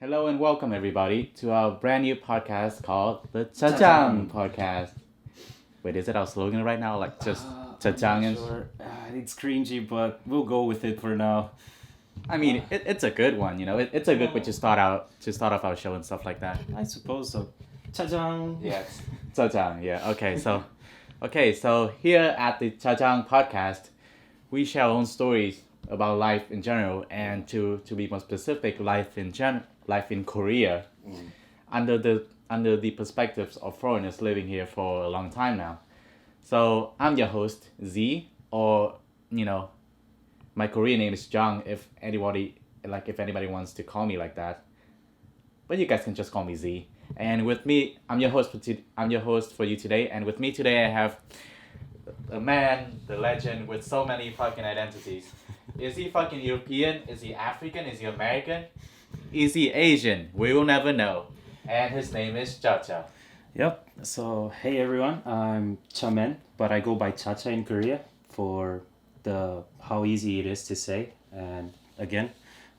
Hello and welcome everybody to our brand new podcast called the Chajang Chajang. podcast. Wait, is it our slogan right now? Like just I'm Chajang not and sure. It's cringy, but we'll go with it for now. I mean it's a good one, it's a good way to start off our show and stuff like that. I suppose so. Chajang. Yes. Chajang, yeah. Okay, so here at the Chajang podcast, we share our own stories about life in general and to be more specific, life in Korea under the perspectives of foreigners living here for a long time now. So I'm your host Z, or you know, my Korean name is Jang. If anybody wants to call me like that, but you guys can just call me Z. And with me, I'm your host for you today. And with me today, I have a man, the legend with so many fucking identities. Is he fucking European? Is he African? Is he American? Is he Asian? We will never know. And his name is ChaCha. Yep. So hey everyone, I'm Chamen, but I go by ChaCha in Korea for the how easy it is to say. And again,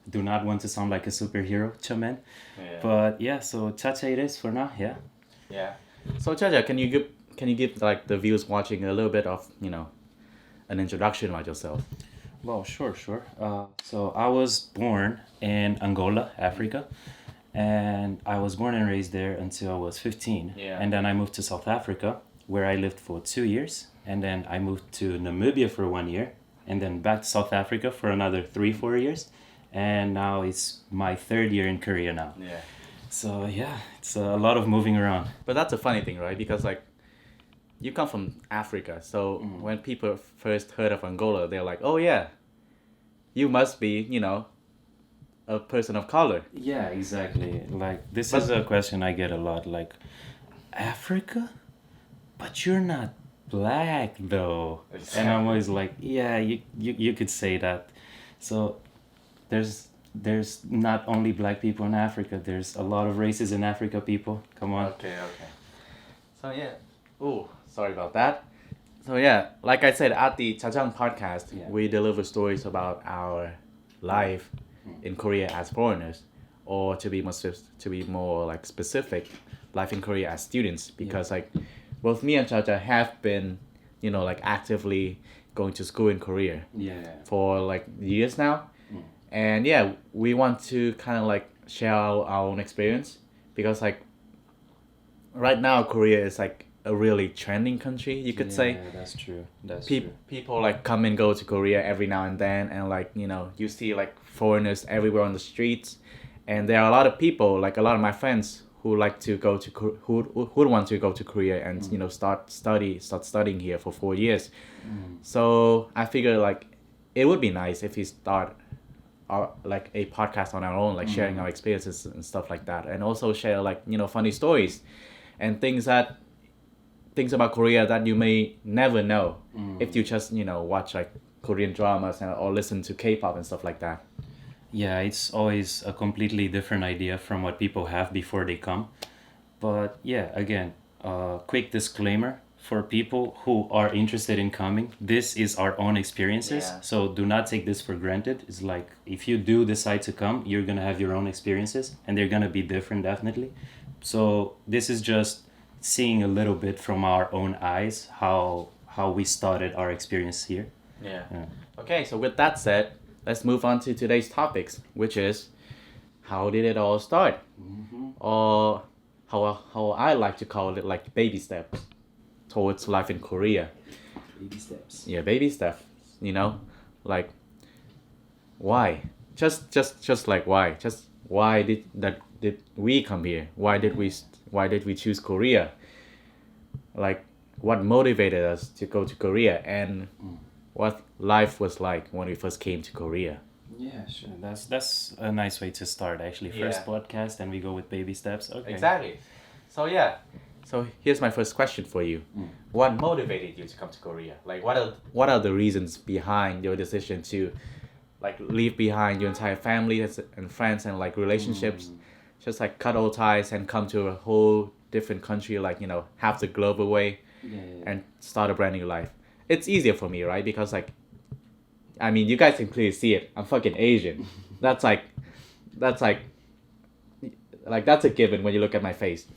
do not want to sound like a superhero, Chamen. Yeah. But yeah, so ChaCha it is for now. Yeah. Yeah. So ChaCha, can you give like the viewers watching a little bit of an introduction about yourself? Well, sure. So I was born in Angola, Africa, and I was born and raised there until I was 15. Yeah. And then I moved to South Africa, where I lived for 2 years. And then I moved to Namibia for 1 year, and then back to South Africa for another 3, 4 years. And now it's my third year in Korea now. Yeah. So yeah, it's a lot of moving around. But that's a funny thing, right? Because like you come from Africa, so when people first heard of Angola, they're like, "Oh yeah, you must be, a person of color." Yeah, exactly. Like this But- is a question I get a lot. Like, Africa, but you're not black though. And I'm always like, yeah, you could say that. So there's not only black people in Africa. There's a lot of races in Africa. People, come on. Okay. So yeah. Oh, sorry about that. So yeah, like I said, at the Chajang podcast, Yeah. we deliver stories about our life in Korea as foreigners, or to be more like specific, life in Korea as students. Because like, both me and Chacha have been, like actively going to school in Korea Yeah. for like years now. And yeah, we want to kind of like share our own experience because like right now Korea is like a really trending country, you could say. Yeah, that's true. That's Pe- true. people like come and go to Korea every now and then, and like you see like foreigners everywhere on the streets, and there are a lot of people, like a lot of my friends who like to go to who want to go to Korea and start studying here for 4 years. So I figure like it would be nice if we start like a podcast on our own, like sharing our experiences and stuff like that, and also share like funny stories and things about Korea that you may never know if you just watch like Korean dramas or listen to K-pop and stuff like that. Yeah, it's always a completely different idea from what people have before they come. But yeah, again, quick disclaimer for people who are interested in coming. This is our own experiences, Yeah. so do not take this for granted. It's like if you do decide to come, you're gonna have your own experiences, and they're gonna be different, definitely. So this is just seeing a little bit from our own eyes how we started our experience here. Yeah. Yeah. Okay, so with that said, let's move on to today's topics, which is how did it all start? Or how I like to call it, like baby steps towards life in Korea. Baby steps. Yeah, baby steps. Like why? Just like why? Just why did we come here? Why did we choose Korea? Like what motivated us to go to Korea, and what life was like when we first came to Korea. Yeah, sure. That's a nice way to start actually. First Yeah. podcast and we go with baby steps. Okay. Exactly. So yeah. So here's my first question for you. What motivated you to come to Korea? Like what are the reasons behind your decision to like leave behind your entire family and friends and like relationships, just like cut all ties and come to a whole different country, like half the globe away, Yeah. and start a brand new life. It's easier for me, right? Because like, I mean, you guys can clearly see it. I'm fucking Asian. That's like like that's a given when you look at my face.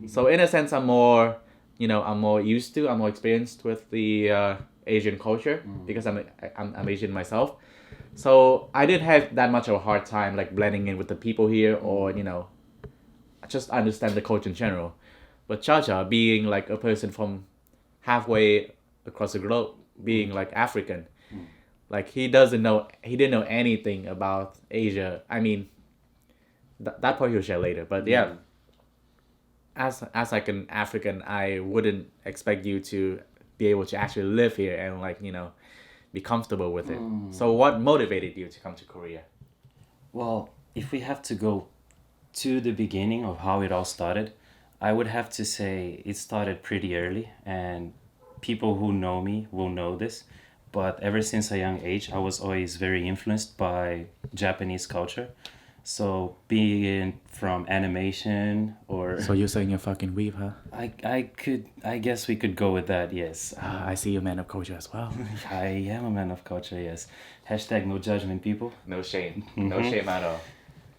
So in a sense, I'm more, I'm more used to, I'm more experienced with the Asian culture because I'm Asian myself. So I didn't have that much of a hard time like blending in with the people here, or just understand the culture in general. But Chacha, being like a person from halfway across the globe, being like African, like he didn't know anything about Asia. I mean, that part he'll share later. But yeah, as like an African, I wouldn't expect you to be able to actually live here and like be comfortable with it. So what motivated you to come to Korea? Well, if we have to go to the beginning of how it all started, I would have to say it started pretty early, and people who know me will know this. But ever since a young age, I was always very influenced by Japanese culture. So being from animation or So you're saying you're fucking weeb, huh? I guess we could go with that, yes. I see you're a man of culture as well. I am a man of culture, yes. Hashtag no judgment, people. No shame. No shame at all.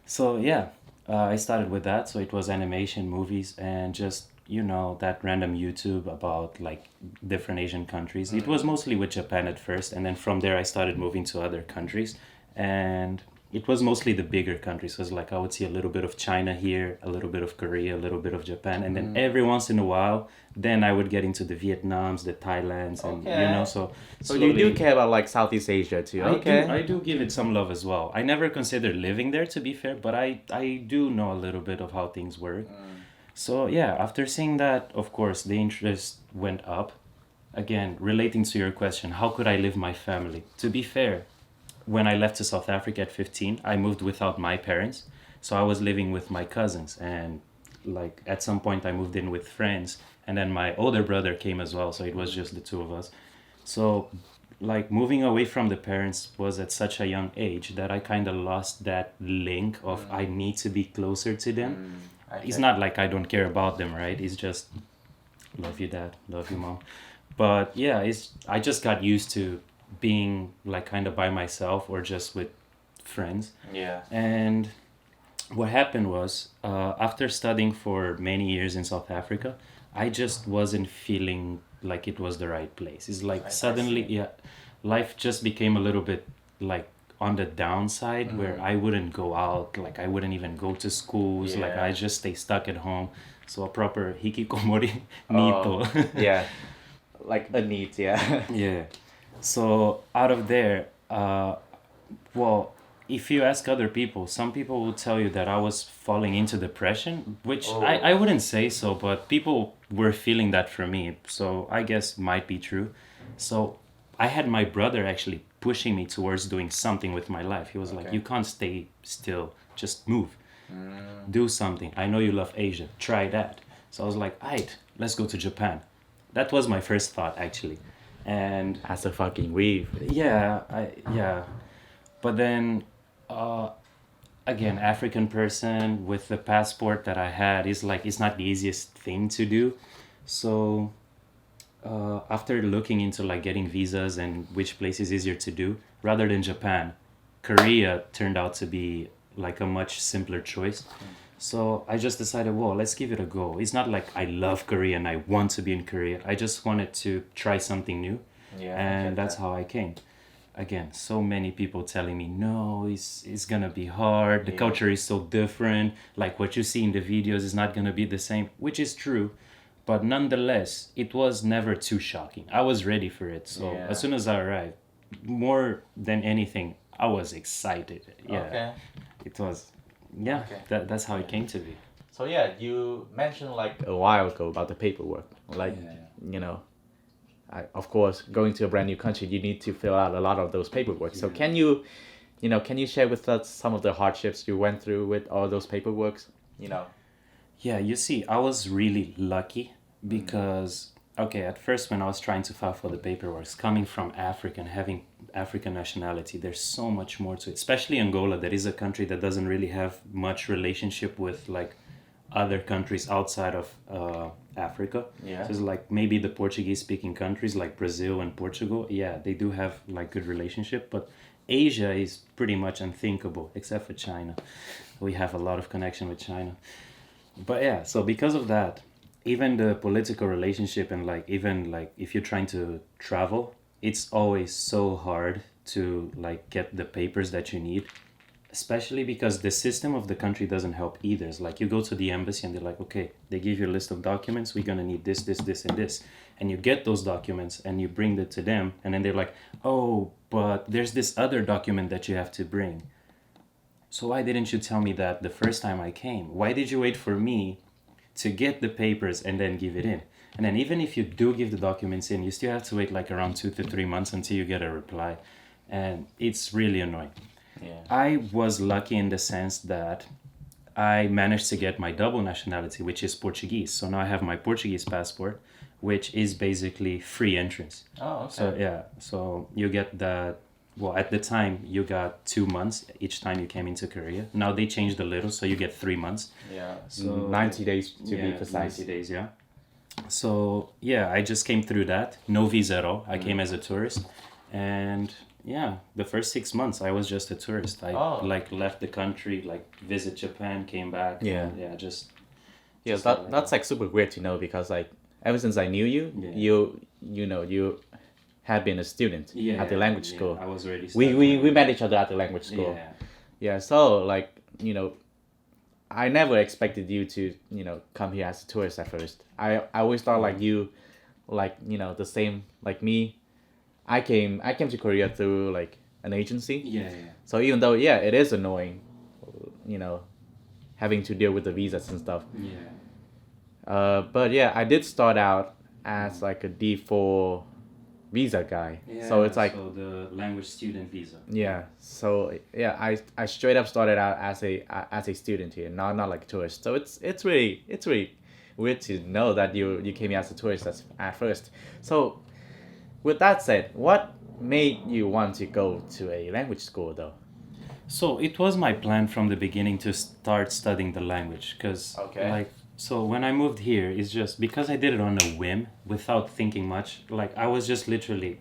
So yeah, I started with that. So it was animation, movies, and just that random YouTube about like different Asian countries. It was mostly with Japan at first, and then from there I started moving to other countries, and it was mostly the bigger countries. So it's like I would see a little bit of China here, a little bit of Korea, a little bit of Japan, and then every once in a while, then I would get into the Vietnams, the Thailands, and so. So you do care about like Southeast Asia too. I do give it some love as well. I never considered living there, to be fair, but I do know a little bit of how things work. So yeah, after seeing that, of course, the interest went up. Again, relating to your question, how could I live my family? To be fair, when I left to South Africa at 15, I moved without my parents. So I was living with my cousins, and like at some point I moved in with friends, and then my older brother came as well. So it was just the two of us. So like moving away from the parents was at such a young age that I kind of lost that link of I need to be closer to them. It's not like I don't care about them, right? It's just love you, dad, love you, mom. But yeah, I just got used to being like kind of by myself or just with friends. Yeah. And what happened was after studying for many years in South Africa, I just wasn't feeling like it was the right place. It's like suddenly, life just became a little bit like on the downside where I wouldn't go out, like I wouldn't even go to schools, like I just stay stuck at home. So a proper hikikomori nito. Yeah. Like a need, yeah. Yeah. So out of there, well, if you ask other people, some people will tell you that I was falling into depression, which I wouldn't say so, but people were feeling that for me. So I guess might be true. So I had my brother actually pushing me towards doing something with my life. He was like, you can't stay still, just move. Do something. I know you love Asia. Try that. So I was like, aight, let's go to Japan. That was my first thought actually. And As a fucking weave. yeah. But then again, African person with the passport that I had is like it's not the easiest thing to do. So after looking into like getting visas and which place is easier to do, rather than Japan, Korea turned out to be like a much simpler choice. So I just decided, well, let's give it a go. It's not like I love Korea and I want to be in Korea. I just wanted to try something new. And that's how I came. Again, so many people telling me, no, it's gonna be hard. The culture is so different. Like what you see in the videos is not gonna be the same, which is true. But nonetheless, it was never too shocking. I was ready for it. So as soon as I arrived, more than anything, I was excited. Yeah. It was, that's how it came to be. So yeah, you mentioned like a while ago about the paperwork. Like, of course, going to a brand new country, you need to fill out a lot of those paperwork. So can you share with us some of the hardships you went through with all those paperworks? Yeah, you see, I was really lucky because, at first when I was trying to file for the paperwork, coming from Africa and having African nationality, there's so much more to it. Especially Angola, that is a country that doesn't really have much relationship with like other countries outside of Africa. So it's like maybe the Portuguese speaking countries like Brazil and Portugal, they do have like good relationship, but Asia is pretty much unthinkable, except for China. We have a lot of connection with China. But yeah, so because of that, even the political relationship and like even like if you're trying to travel, it's always so hard to like get the papers that you need, especially because the system of the country doesn't help either. It's like you go to the embassy and they're like, okay, they give you a list of documents. We're gonna need this, and this, and you get those documents and you bring it to them, and then they're like, oh, but there's this other document that you have to bring. So why didn't you tell me that the first time I came? Why did you wait for me to get the papers and then give it in? And then even if you do give the documents in, you still have to wait like around 2 to 3 months until you get a reply. And it's really annoying. Yeah. I was lucky in the sense that I managed to get my double nationality, which is Portuguese. So now I have my Portuguese passport, which is basically free entrance. Oh, okay. So yeah, so you get that. Well, at the time you got 2 months each time you came into Korea. Now they changed a little, so you get 3 months. Yeah. So 90 days to be Yeah, precise. 90 days, yeah. So yeah, I just came through that. No visa at all. I came as a tourist, and yeah, the first 6 months I was just a tourist. I like left the country, like visit Japan, came back. Yeah. And, yeah, just Yeah, Just like that's like super great to know because like ever since I knew you, Yeah. you had been a student at the language school. I was already. We studying. met each other at the language school. Yeah. Yeah, so like, I never expected you to, come here as a tourist at first. I always thought like you, like, the same like me. I came to Korea through like an agency. Yeah. So even though it is annoying, having to deal with the visas and stuff. Yeah. But yeah, I did start out as like a D4 visa guy. Yeah. So it's like so the language student visa. yeah. So yeah, I straight up started out as a student here, not like a tourist. So it's really weird to know that you came here as a tourist at first. So with that said, what made you want to go to a language school though? So it was my plan from the beginning to start studying the language because Okay. like so when I moved here it's just because I did it on a whim without thinking much. Like I was just literally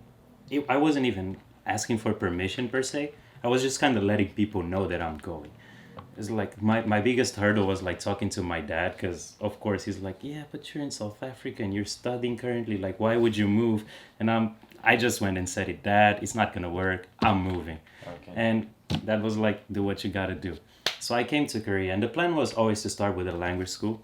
I wasn't even asking for permission per se. I was just kind of letting people know that I'm going. It's like my biggest hurdle was like talking to my dad because of course he's like, yeah, but you're in South Africa and you're studying currently, like why would you move? And I just went and said it, Dad, it's not gonna work, I'm moving. Okay. And that was like, do what you gotta do. So I came to Korea and the plan was always to start with a language school.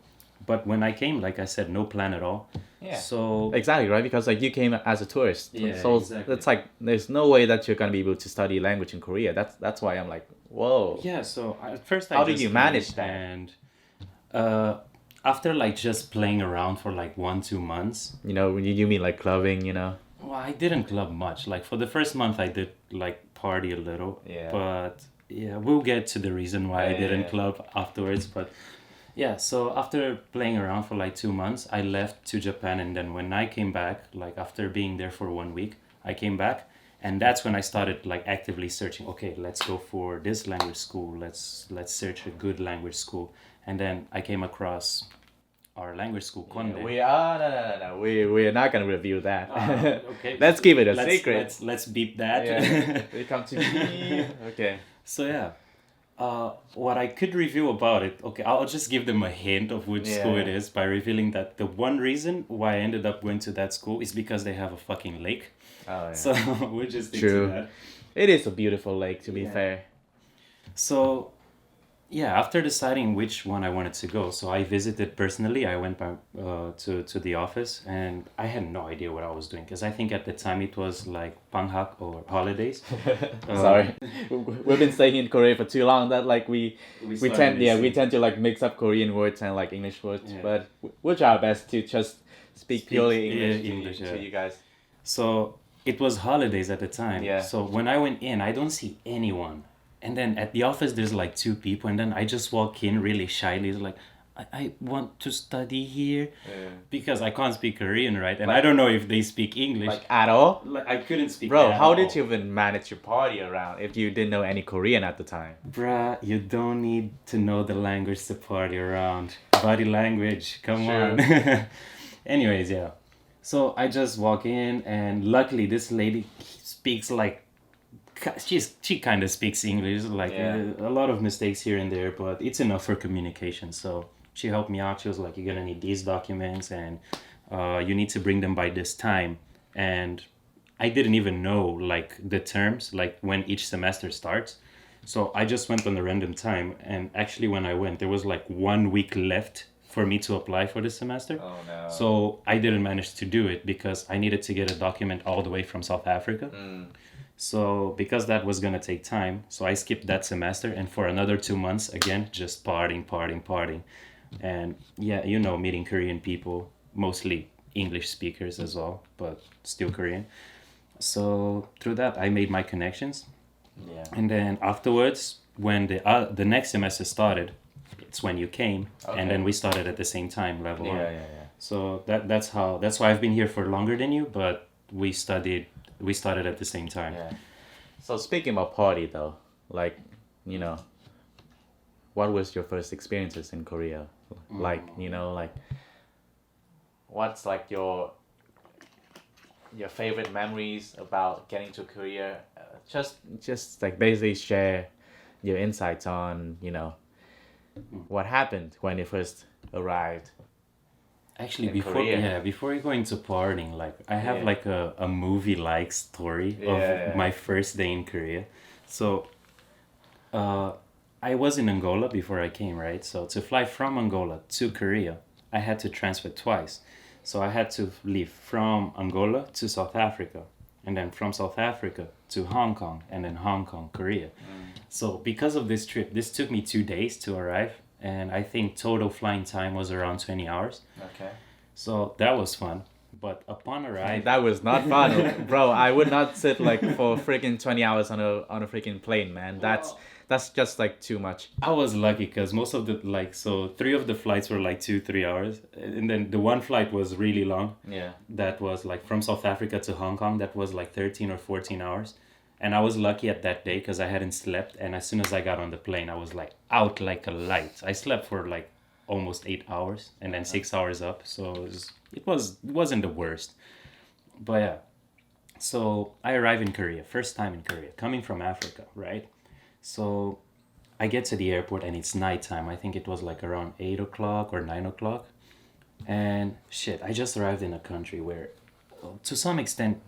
But when I came, like I said, no plan at all. Yeah. So Exactly, right? Because like you came as a tourist. Yeah, So exactly. it's like there's no way that you're gonna be able to study language in Korea. That's why I'm like, whoa. yeah, so at first I How did just you manage finished that? And after like just playing around for like 1-2 months, You mean like clubbing, well, I didn't club much. Like for the first month, I did like party a little. Yeah. But yeah, we'll get to the reason why I didn't Yeah. club afterwards. But yeah, so after playing around for like 2 months, I left to Japan, and then when I came back, like after being there for 1 week, I came back, and that's when I started like actively searching. Okay, let's go for this language school. Let's search a good language school, and then I came across our language school, Conde. We are no. We're not gonna review that. Okay. Let's keep it a Let's- secret. Let's beep that. Yeah. We come to me. Okay. So yeah, what I could review about it, okay, I'll just give them a hint of which school it Yeah. is by revealing that the one reason why I ended up going to that school is because they have a fucking lake. Oh yeah. So we'll just stick True. to that. It is a beautiful lake, to be Yeah. fair. So yeah, after deciding which one I wanted to go, so I visited personally. I went by, to the office, and I had no idea what I was doing because I think at the time it was like panghak or holidays. Sorry, we've been staying in Korea for too long that like we tend to like mix up Korean words and like English words, Yeah. but we'll try our best to just speak purely English, English, to yeah. you guys. So it was holidays at the time. Yeah. So when I went in, I don't see anyone. And then at the office, there's like 2 people. And then I just walk in really shyly. It's like, I want to study here because I can't speak Korean, right? And I don't know if they speak English. Like at all, Like, I couldn't speak. bro. at How all. did you even manage your party around if you didn't know any Korean at the time? Bruh, you don't need to know the language to party around. Body language, come Sure. on. Anyways, yeah. So I just walk in, and luckily this lady speaks like she kind of speaks English, like Yeah. a lot of mistakes here and there, but it's enough for communication. So she helped me out. She was like, "You're gonna need these documents, and you need to bring them by this time." And I didn't even know like the terms, like when each semester starts. So I just went on a random time, and actually when I went, there was like 1 week left for me to apply for the semester. Oh no. So I didn't manage to do it because I needed to get a document all the way from South Africa. So because that was gonna take time, so I skipped that semester, and for another 2 months again, just partying, partying, partying, and yeah, meeting Korean people, mostly English speakers as well, but still Korean. So through that, I made my connections, Yeah. and then afterwards, when the next semester started, it's when you came, and then we started at the same time, level Yeah, one. yeah, yeah. So that's why I've been here for longer than you, but we started at the same time. Yeah. So speaking about party though, like, you know, what was your first experiences in Korea? Like, like what's like your favorite memories about getting to Korea? Just like basically share your insights on, what happened when you first arrived. Actually, In Korea. before you go into partying, like I have Yeah. like a movie-like story Yeah, of yeah. my first day in Korea. So, I was in Angola before I came, right? So to fly from Angola to Korea, I had to transfer twice. So I had to leave from Angola to South Africa, and then from South Africa to Hong Kong, and then Hong Kong, Korea. So because of this trip, this took me 2 days to arrive, and I think total flying time was around 20 hours. Okay. So that was fun. But upon arrival, That was not fun, bro. I would not sit like for freaking 20 hours on a freaking plane, man. That's just like too much. I was lucky because most of the so 3 of the flights were like 2-3 hours, and then the one flight was really long. Yeah. That was like from South Africa to Hong Kong. That was like 13 or 14 hours, and I was lucky at that day because I hadn't slept. And as soon as I got on the plane, I was like out like a light. I slept for like almost 8 hours, and then 6 hours up. So it wasn't the worst, but yeah. So I arrived in Korea, first time in Korea, coming from Africa, right? So I get to the airport and it's nighttime. I think it was like around 8 o'clock or 9 o'clock. And shit, I just arrived in a country where, to some extent,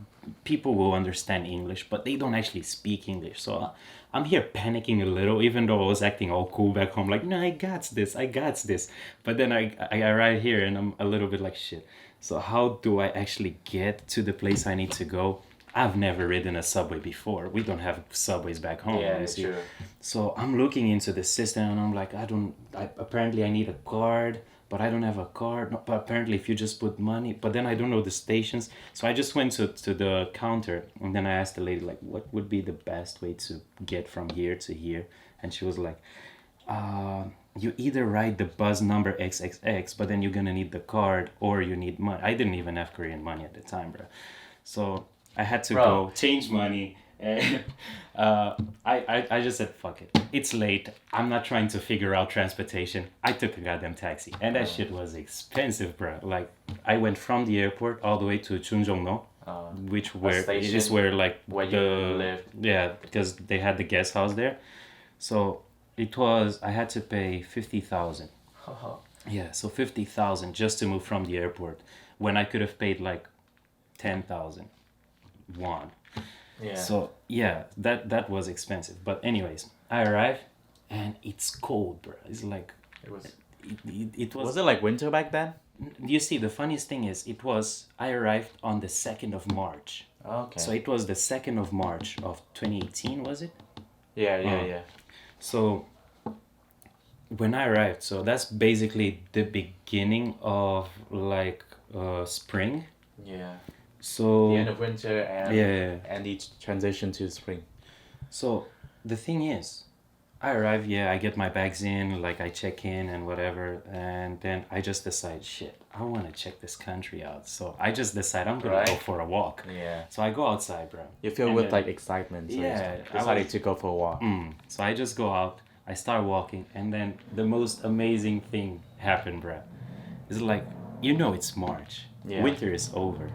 people will understand English, but they don't actually speak English. So I'm here panicking a little, even though I was acting all cool back home, like, no, I got this, I got this. But then I arrive here and I'm a little bit like, shit. So how do I actually get to the place I need to go? I've never ridden a subway before. We don't have subways back home. Yeah, you see. true. So I'm looking into the system and I'm like, apparently I need a card, but I don't have a card. No, but apparently if you just put money, but then I don't know the stations. So I just went to the counter and then I asked the lady, like, what would be the best way to get from here to here? And she was like, you either write the bus number XXX, but then you're gonna need the card, or you need money. I didn't even have Korean money at the time, bro. So I had to go change money, and I just said, fuck it. It's late. I'm not trying to figure out transportation. I took a goddamn taxi, and that shit was expensive, bro. Like, I went from the airport all the way to Chunjongno, it is where like where you lived. Yeah, because they had the guest house there. So I had to pay 50,000. Yeah, so 50,000 just to move from the airport, when I could have paid like 10,000 won. Yeah. So yeah, that was expensive. But anyways, I arrived and it's cold, bro. It's like It was. it was. Was it like winter back then? You see, the funniest thing is, I arrived on the 2nd of March. Okay. So it was the 2nd of March of 2018, was it? Yeah, yeah. So when I arrived, so that's basically the beginning of like spring. Yeah. So The end of winter and Yeah. and the transition to spring. So the thing is, I arrive, I get my bags in, like I check in and whatever, and then I just decide, shit, I want to check this country out. So I just decide I'm gonna go Right. for a walk. Yeah. So I go outside, bro. You feel And with then- like excitement. So Yeah, you I decided was- to go for a walk. So I just go out, I start walking, and then the most amazing thing happened, bro. It's like, it's March. Yeah. Winter is over.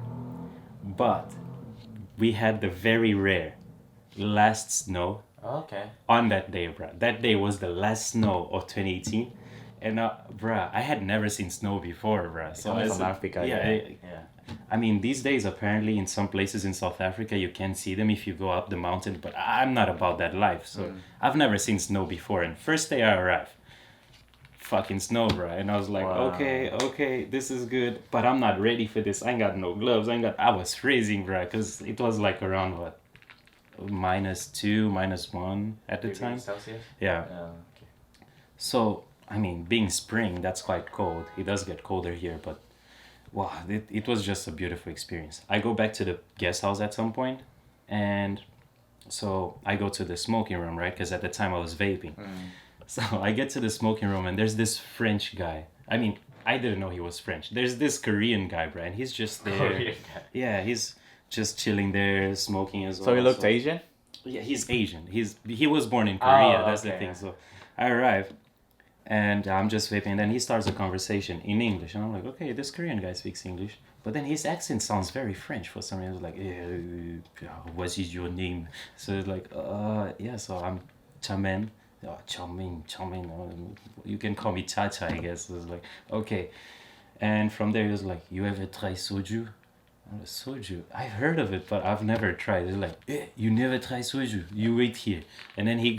But we had the very rare, last snow Okay. on that day, bruh. That day was the last snow of 2018. And bruh, I had never seen snow before, bruh. So Coming as from Africa, yeah, yeah. I mean, these days apparently in some places in South Africa you can see them if you go up the mountain, but I'm not about that life. So I've never seen snow before. And first day I arrived, fucking snow, bruh. And I was like, Wow. okay, this is good, but I'm not ready for this. I ain't got no gloves. I was freezing, bruh, because it was like around what, -2, -1 at the time. Celsius? Yeah. Okay. So, I mean, being spring, that's quite cold. It does get colder here, but wow, it was just a beautiful experience. I go back to the guest house at some point, and so I go to the smoking room, right? Because at the time I was vaping. So I get to the smoking room, and there's this French guy. I mean, I didn't know he was French. There's this Korean guy, bro, and he's just there. Korean guy. Yeah, he's just chilling there, smoking as well. So he looked Asian? Yeah, he's Asian. He was born in Korea. That's the okay. thing. So I arrive, and I'm just vaping. And then he starts a conversation in English, and I'm like, okay, this Korean guy speaks English, but then his accent sounds very French for some reason. Like, what is your name? So it's like, yeah. So I'm Chamen. Oh, Chamen. You can call me ChaCha, I guess. So it's like, okay. And from there he was like, you ever try soju? I'm like, soju? I've heard of it, but I've never tried. It's like, you never try soju. You wait here. And then he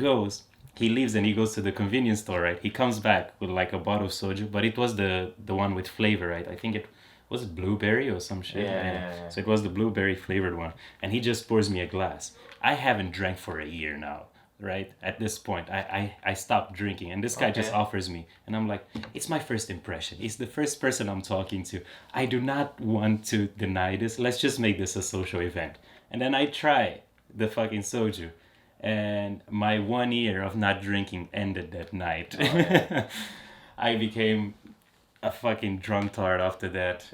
leaves and he goes to the convenience store, right? He comes back with like a bottle of soju, but it was the one with flavor, right? I think it was blueberry or some shit. Yeah. So it was the blueberry flavored one. And he just pours me a glass. I haven't drank for a year now, right? At this point, I stopped drinking, and this guy just offers me, and I'm like, it's my first impression. He's the first person I'm talking to. I do not want to deny this. Let's just make this a social event. And then I try the fucking soju, and my 1 year of not drinking ended that night. I became a fucking drunkard after that.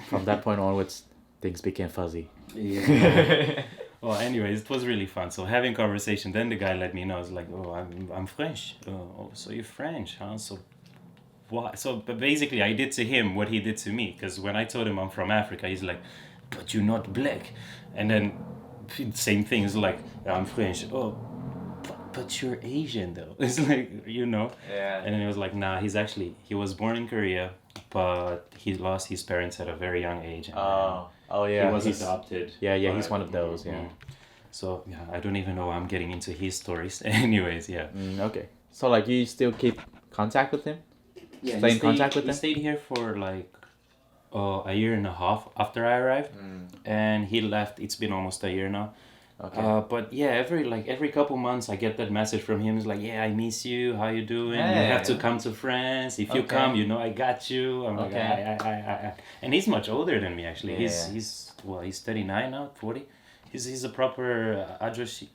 From that point onwards, things became fuzzy. Yeah. Well, anyways, it was really fun. So having conversation, then the guy let me know. I was like, oh, I'm French. Oh, so you're French, huh? So what? So but basically, I did to him what he did to me. Because when I told him I'm from Africa, he's like, but you're not black. And then same thing. It's like, I'm French. Oh, but you're Asian though. It's like, you know. Yeah. And then he was like, nah, he was born in Korea, but he lost his parents at a very young age. And Oh yeah. he was adopted. Yeah, he's one of those. Yeah. So yeah, I don't even know why I'm getting into his stories. Anyways, yeah. Okay. So like, you still keep contact with him? Yeah, Stay in contact with him? He stayed here for like a year and a half after I arrived, and he left. It's been almost a year now. Okay. But yeah, every couple months I get that message from him. It's like, yeah, I miss you. How you doing? Yeah, You have to come to France. If you come, you know I got you. I'm like, I. And he's much older than me actually. Yeah. He's 39 now, 40. He's a proper ajoshi.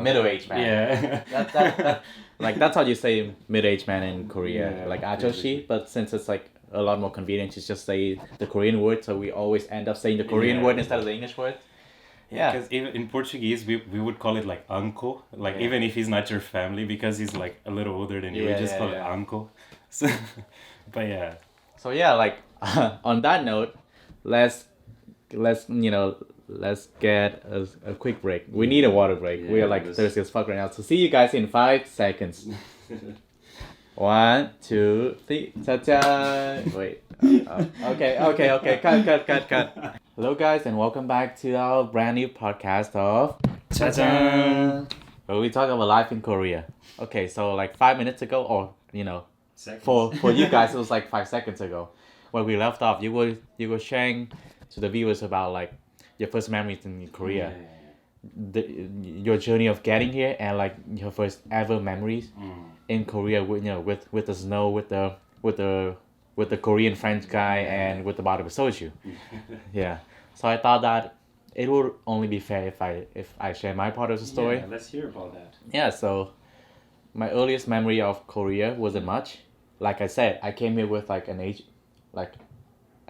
Middle-aged man. Yeah. that, like, that's how you say middle-aged man in Korea. Yeah, like ajoshi, but since it's like a lot more convenient to just say the Korean word, so we always end up saying the Korean word instead of the English word. Yeah. Because even in Portuguese, we would call it like uncle, like even if he's not your family, because he's like a little older than you, we just call it uncle. So, but yeah. So yeah, like on that note, let's get a quick break. We need a water break. We are like thirsty as fuck right now. So see you guys in 5 seconds. 1, 2, 3. Cha-cha. Wait. Okay. Cut. Hello guys, and welcome back to our brand new podcast of Chajang, where we talk about life in Korea. Okay, so like 5 minutes ago, or Seconds. for you guys, it was like 5 seconds ago, where we left off. You were sharing to the viewers about like your first memories in Korea, your journey of getting here, and like your first ever memories in Korea with the snow, with the Korean French guy, and with the bottle of soju. Yeah. So I thought that it would only be fair if I share my part of the story. Yeah, let's hear about that. Yeah, so my earliest memory of Korea wasn't much. Like I said, I came here with like an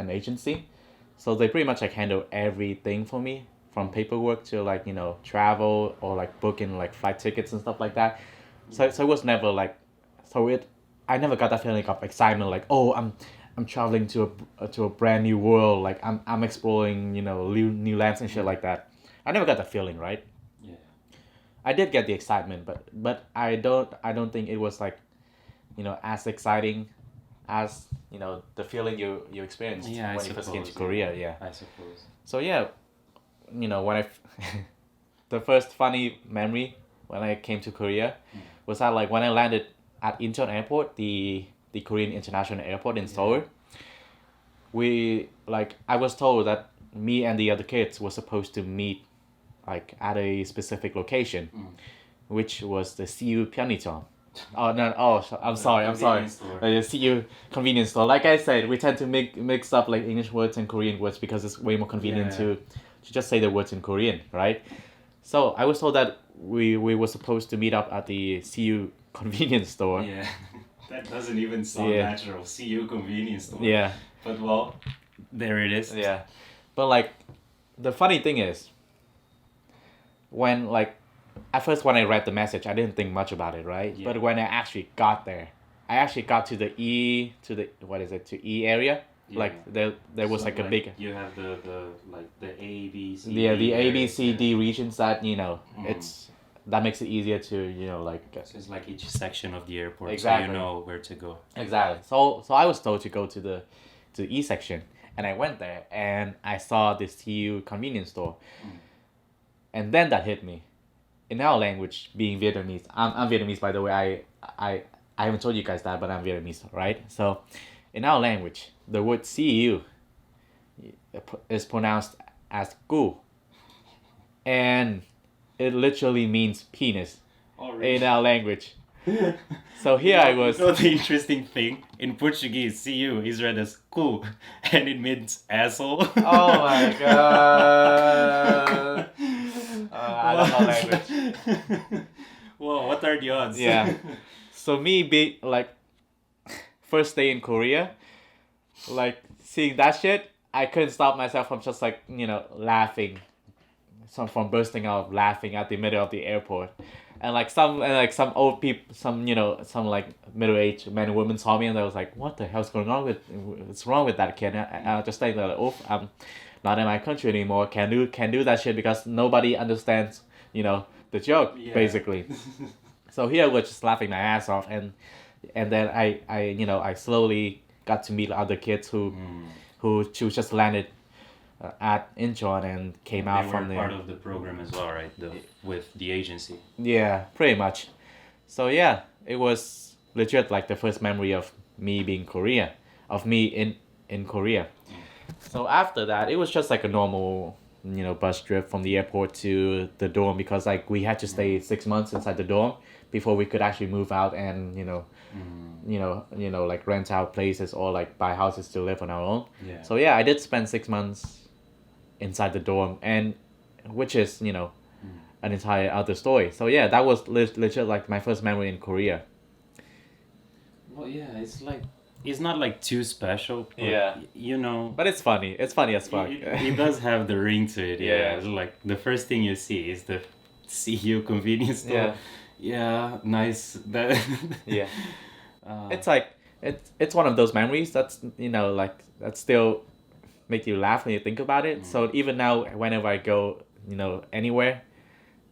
agency. So they pretty much like handle everything for me, from paperwork to like, travel or like booking like flight tickets and stuff like that. So it was never like, I never got that feeling of excitement like, oh, I'm traveling to a brand new world, like I'm exploring, new lands and shit like that. I never got that feeling, right? Yeah. I did get the excitement, but I don't think it was like, as exciting as, the feeling you experienced Yeah, I when you first came to suppose. Korea. Yeah. I suppose. So yeah, when the first funny memory when I came to Korea was that, like, when I landed at Incheon Airport, the Korean International Airport in Seoul. I was told that me and the other kids were supposed to meet, like, at a specific location, which was the CU Pyeongchang. Oh no! Oh, I'm sorry. I'm sorry. Convenience store. The CU convenience store. Like I said, we tend to mix up like English words and Korean words because it's way more convenient Yeah. to just say the words in Korean, right? So I was told that we were supposed to meet up at the CU convenience store. Yeah. That doesn't even sound Yeah. natural. See you convenience store. Yeah. But well, there it is. Yeah. But like, the funny thing is, when like, at first when I read the message, I didn't think much about it, right? Yeah. But when I actually got there, I actually got to the E area. Yeah. Like there was So, like a big, You have the like the A B C. yeah, the A, B, areas, C, yeah. D regions that Mhm. that makes it easier to like. So it's like each section of the airport, so Exactly. you know where to go. Exactly. So I was told to go to the E section, and I went there and I saw this TU convenience store, and then that hit me. In our language, being Vietnamese, I'm Vietnamese, by the way. I haven't told you guys that, but I'm Vietnamese, right? So, in our language, the word CU is pronounced as gu, and it literally means penis in our language. So here I was. You know the interesting thing? In Portuguese, CU is read as cu, and it means asshole. Oh my god. I don't know language. Whoa, what are the odds? Yeah. So me being like, first day in Korea, like, seeing that shit, I couldn't stop myself from just like, laughing. From bursting out laughing at the middle of the airport. And like some old people, some like middle-aged men and women saw me, and they was like, "What the hell's going on what's wrong with that kid?" And I just think that, "Oh, I'm not in my country anymore. Can't do that shit because nobody understands, the joke, Yeah. basically." So here we're just laughing my ass off, and then I slowly got to meet other kids who just landed at Incheon and came out They from were there. part of the program as well, right? With the agency. Yeah, pretty much. So yeah, it was legit like the first memory of me being Korea, of me in Korea. So after that, it was just like a normal, bus trip from the airport to the dorm, because like we had to stay 6 months inside the dorm before we could actually move out and like rent out places or like buy houses to live on our own. Yeah. So yeah, I did spend 6 months inside the dorm, and which is an entire other story. So yeah, that was legit like my first memory in Korea. Well, yeah, it's not like too special. But, Yeah. But But it's funny. It's funny as fuck. it does have the ring to it. Yeah. Yeah. It's like the first thing you see is the CU convenience store. Yeah. Yeah, nice. That. Yeah. It's like it's one of those memories that's like that still make you laugh when you think about it. So even now, whenever I go anywhere,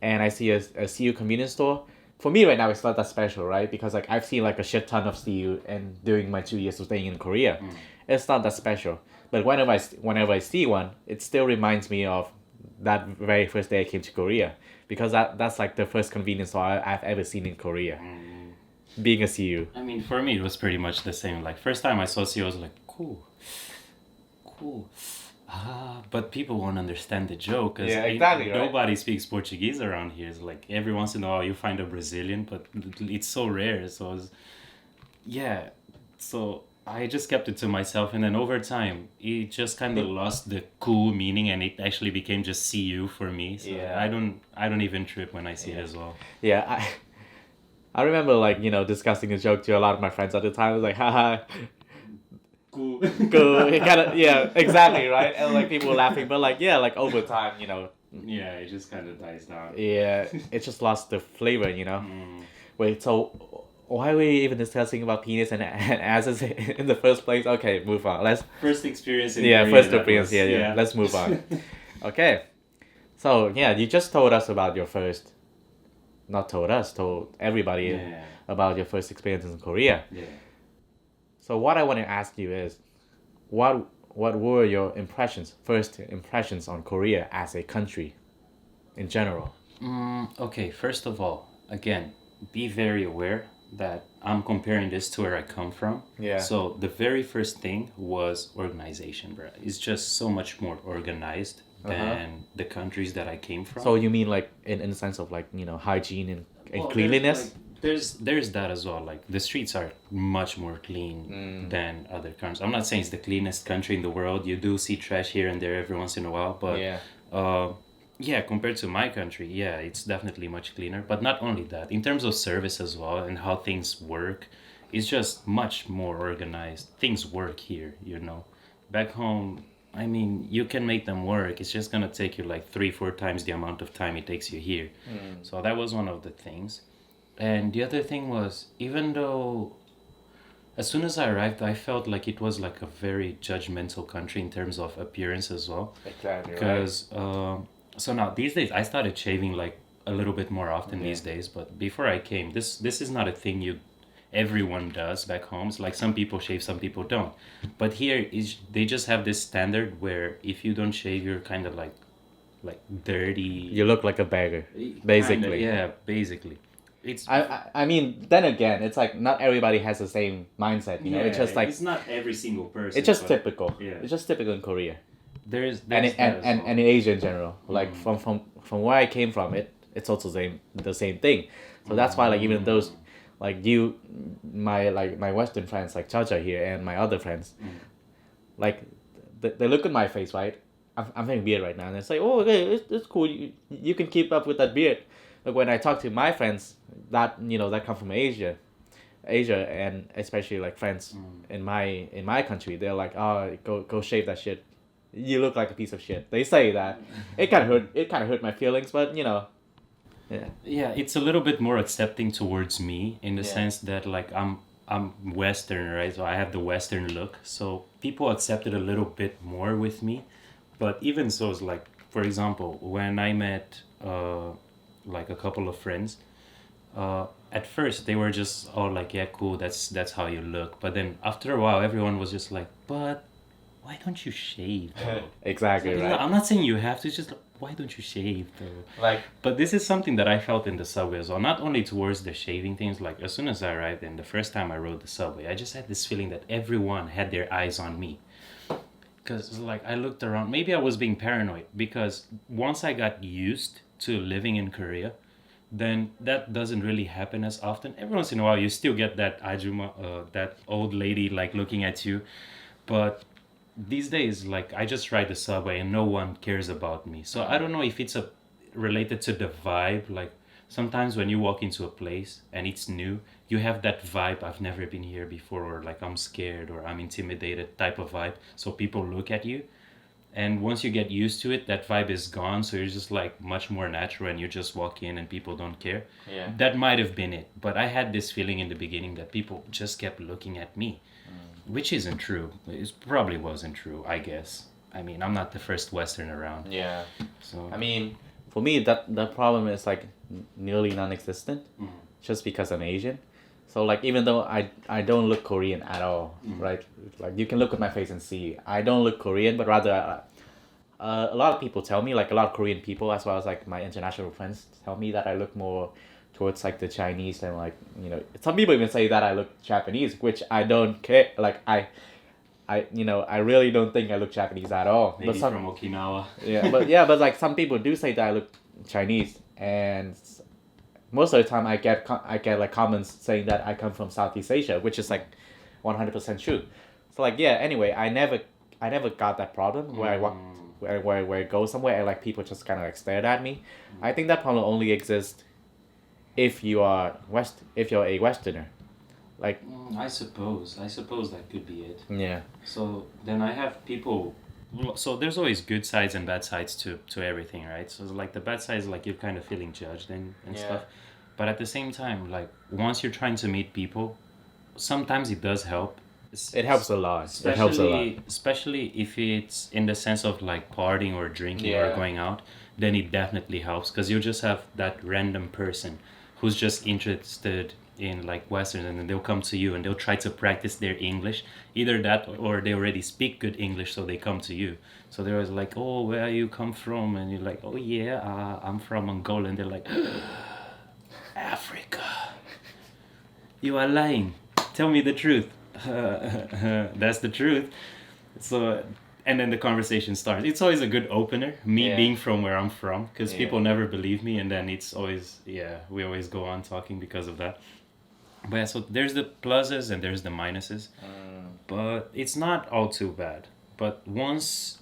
and I see a CU convenience store, for me right now it's not that special, right? Because like I've seen like a shit ton of CU and during my 2 years of staying in Korea, it's not that special. But whenever I see one, it still reminds me of that very first day I came to Korea, because that's like the first convenience store I've ever seen in Korea. Being a CU. I mean, for me, it was pretty much the same. Like, first time I saw CU, I was like, cool. But people won't understand the joke. 'Cause Yeah, exactly, right? nobody speaks Portuguese around here. It's like, every once in a while you find a Brazilian, but it's so rare. So, so I just kept it to myself. And then over time, it just kind of lost the cool meaning, and it actually became just CU for me. So Yeah. I don't even trip when I see it as well. Yeah, I remember like discussing a joke to a lot of my friends at the time. I was like, haha, Cool. go. It kind of, yeah, exactly, right? And like people were laughing, but like yeah, like over time, Yeah, it just kind of dies down. yeah, it just lost the flavor, Wait, so why are we even discussing about penis and asses in the first place? Okay, move on. Let's First experience in yeah, Korea, first that experience. was- Yeah. Let's move on. Okay, so yeah, you just told us about your first not told us, told everybody Yeah. about your first experiences in Korea. Yeah. So what I want to ask you is, what were your first impressions on Korea as a country in general? Okay, first of all, again, be very aware that I'm comparing this to where I come from. Yeah. So the very first thing was organization, bro. It's just so much more organized than the countries that I came from. So you mean like in the sense of like, hygiene and Well, cleanliness? there's that as well. Like the streets are much more clean than other countries. I'm not saying it's the cleanest country in the world. You do see trash here and there every once in a while, but Yeah. yeah, compared to my country, yeah, it's definitely much cleaner. But not only that, in terms of service as well and how things work, it's just much more organized. Things work here, you know. Back home, I mean, you can make them work. It's just gonna take you like 3, 4 times the amount of time it takes you here. So that was one of the things. And the other thing was, even though as soon as I arrived, I felt like it was like a very judgmental country in terms of appearance as well. Exactly. Because so now these days I started shaving like a little bit more often these days. But before I came, this is not a thing everyone does back home. It's like some people shave, some people don't. But here is they just have this standard where if you don't shave, you're kind of like dirty. You look like a beggar, Kinda, basically. yeah, basically. It's I mean, then again, it's like not everybody has the same mindset, you know. It's just like it's not every single person. it's just but typical. yeah. It's just typical in Korea There's and that as well. and in Asia in general. Like from where I came from, it's also the same thing. So that's why like even those like my Western friends like ChaCha here and my other friends, like they look at my face, right? I'm having beard right now, and they say, "Oh, okay, it's cool. You can keep up with that beard." Like when I talk to my friends that that come from Asia, and especially like friends in my country, they're like, "Oh, go shave that shit. You look like a piece of shit." They say that. It kind of hurt my feelings, but yeah. Yeah, it's a little bit more accepting towards me in the Yeah. sense that like I'm Western, right? So I have the Western look. So people accept it a little bit more with me. But even so, it's like, for example, when I met like a couple of friends, at first they were just all like, yeah, cool, that's how you look. But then after a while, everyone was just like, but why don't you shave though? Exactly Like, right. I'm not saying you have to, it's just like, why don't you shave though? Like But this is something that I felt in the subway as well. Not only towards the shaving things, like as soon as I arrived and the first time I rode the subway, I just had this feeling that everyone had their eyes on me. Because like I looked around, maybe I was being paranoid because once I got used to living in Korea, then that doesn't really happen as often. Every once in a while, you still get that ajuma, that old lady like looking at you, but these days, like I just ride the subway and no one cares about me. So I don't know if it's related to the vibe. Like sometimes when you walk into a place and it's new, you have that vibe. I've never been here before, or like I'm scared or I'm intimidated type of vibe. So people look at you, and once you get used to it, that vibe is gone. So you're just like much more natural, and you just walk in and people don't care. yeah. That might have been it, but I had this feeling in the beginning that people just kept looking at me, which isn't true. It probably wasn't true, I guess. I mean, I'm not the first Western around, Yeah. so I mean, for me, that problem is like nearly non-existent, just because I'm Asian. So like even though I don't look Korean at all, right? Like you can look at my face and see I don't look Korean, but rather a lot of people tell me, like a lot of Korean people as well as like my international friends tell me that I look more towards like the Chinese and like some people even say that I look Japanese, which I don't care. Like I really don't think I look Japanese at all. maybe But some from Okinawa. but like some people do say that I look Chinese, and most of the time I get like comments saying that I come from Southeast Asia, which is like 100% true. So like yeah, anyway, I never got that problem where I walk where I go somewhere and like people just kind of like stared at me. I think that problem only exists if you're a Westerner, like I suppose that could be it. yeah. So then I have people. So there's always good sides and bad sides to everything, right? So like the bad side is like you're kind of feeling judged and Yeah. stuff, but at the same time, like once you're trying to meet people, sometimes it does help. It helps a lot. It helps a lot. Especially if it's in the sense of like partying or drinking or Yeah. going out, then it definitely helps because you just have that random person. who's just interested in like Western, and then they'll come to you and they'll try to practice their English. Either that or they already speak good English, so they come to you. So they're always like, oh, where you come from? And you're like, oh yeah, I'm from Angola. And they're like, Africa. You are lying. Tell me the truth. That's the truth. So, and then the conversation starts. It's always a good opener, me Yeah. being from where I'm from, because Yeah. people never believe me, and then it's always, we always go on talking because of that. But yeah, so there's the pluses and there's the minuses, but it's not all too bad. But once